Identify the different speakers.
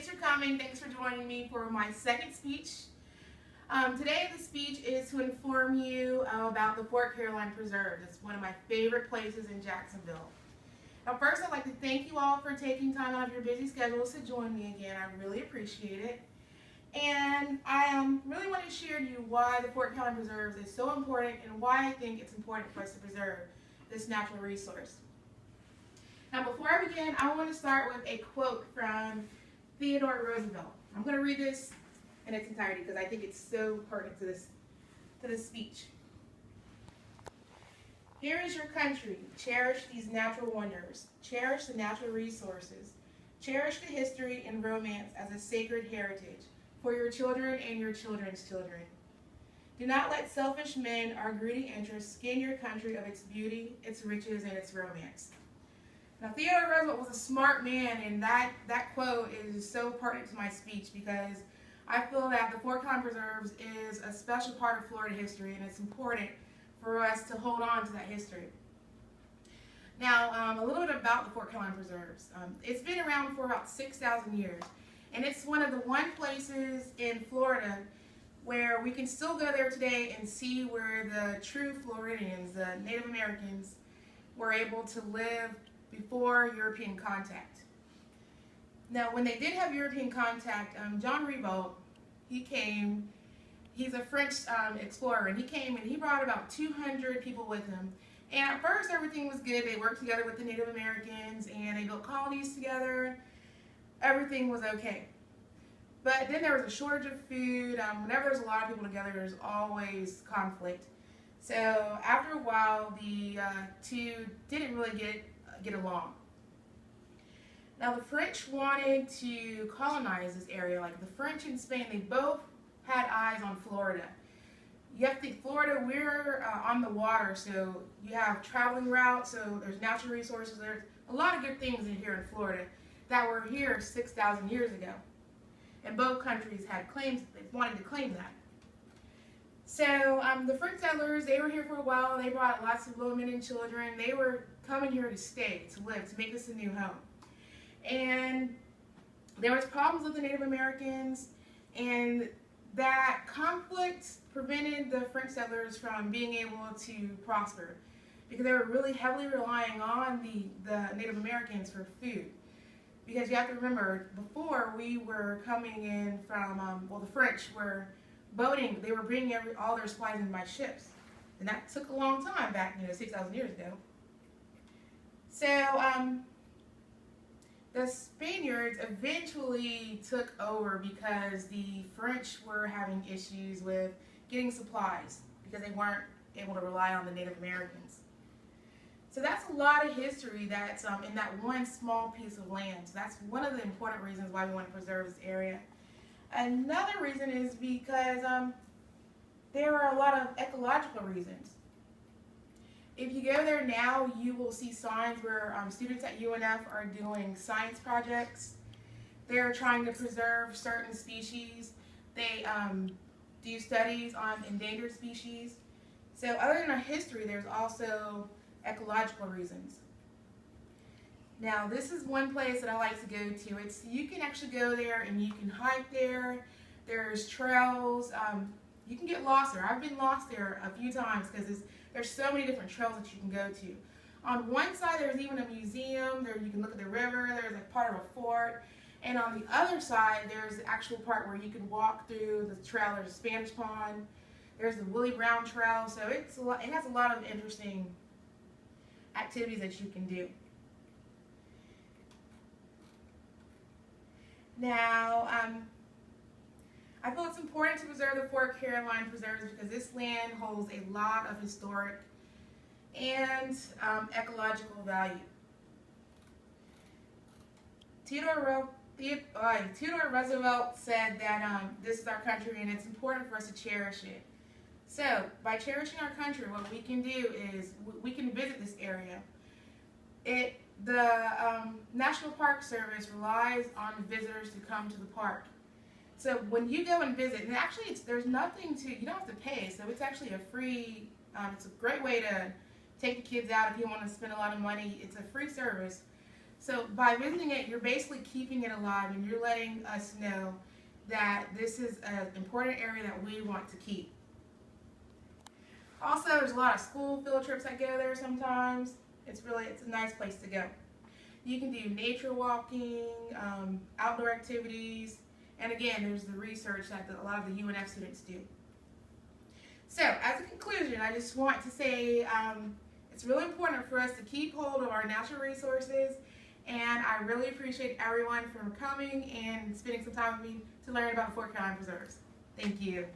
Speaker 1: thanks for coming. Thanks for joining me for my second speech. Today the speech is to inform you about the Fort Caroline Preserve. It's one of my favorite places in Jacksonville. Now first I'd like to thank you all for taking time out of your busy schedules to join me again. I really appreciate it. And I really want to share to you why the Fort Caroline Preserve is so important and why I think it's important for us to preserve this natural resource. Now before I begin, I want to start with a quote from Theodore Roosevelt. I'm going to read this in its entirety because I think it's so pertinent to this speech. Here is your country. Cherish these natural wonders. Cherish the natural resources. Cherish the history and romance as a sacred heritage for your children and your children's children. Do not let selfish men or greedy interests skin your country of its beauty, its riches, and its romance. Now, Theodore Roosevelt was a smart man, and that quote is so pertinent to my speech because I feel that the Fort Caroline Preserve is a special part of Florida history, and it's important for us to hold on to that history. Now, a little bit about the Fort Caroline Preserve. It's been around for about 6,000 years, and it's one of the places in Florida where we can still go there today and see where the true Floridians, the Native Americans, were able to live before European contact. Now, when they did have European contact, John Ribault, he came. He's a French explorer, and he came and he brought about 200 people with him. And at first, everything was good. They worked together with the Native Americans, and they built colonies together. Everything was okay. But then there was a shortage of food. Whenever there's a lot of people together, there's always conflict. So after a while, the two didn't really get along. Now the French wanted to colonize this area. Like the French and Spain, they both had eyes on Florida. You have to think Florida, we're on the water, so you have traveling routes, so there's natural resources. There's a lot of good things in here in Florida that were here 6,000 years ago. And both countries had claims, they wanted to claim that. So the French settlers, they were here for a while. They brought lots of women and children. They were coming here to stay, to live, to make this a new home. And there was problems with the Native Americans, and that conflict prevented the French settlers from being able to prosper because they were really heavily relying on the Native Americans for food. Because you have to remember, before we were coming in from, the French were boating. They were bringing all their supplies in by ships. And that took a long time back, 6,000 years ago. So the Spaniards eventually took over because the French were having issues with getting supplies because they weren't able to rely on the Native Americans. So that's a lot of history that's in that one small piece of land. So that's one of the important reasons why we want to preserve this area. Another reason is because there are a lot of ecological reasons. If you go there now, you will see signs where students at UNF are doing science projects. They're trying to preserve certain species. They do studies on endangered species. So other than our history, there's also ecological reasons. Now this is one place that I like to go to. You can actually go there and you can hike there. There's trails. You can get lost there. I've been lost there a few times because there's so many different trails that you can go to. On one side there's even a museum. There you can look at the river. There's a part of a fort. And on the other side there's the actual part where you can walk through the trail. There's a Spanish Pond. There's the Willie Brown Trail. So it has a lot of interesting activities that you can do. Now, I feel it's important to preserve the Fort Caroline Preserve because this land holds a lot of historic and ecological value. Theodore Roosevelt said that this is our country and it's important for us to cherish it. So, by cherishing our country, what we can do is we can visit this area. The National Park Service relies on visitors to come to the park. So when you go and visit, and actually there's nothing you don't have to pay, so it's actually a free, it's a great way to take the kids out if you want to spend a lot of money. It's a free service. So by visiting it, you're basically keeping it alive, and you're letting us know that this is an important area that we want to keep. Also, there's a lot of school field trips that go there sometimes. It's a nice place to go. You can do nature walking, outdoor activities, and again, there's the research that a lot of the UNF students do. So, as a conclusion, I just want to say it's really important for us to keep hold of our natural resources, and I really appreciate everyone for coming and spending some time with me to learn about Fort Caroline Preserves. Thank you.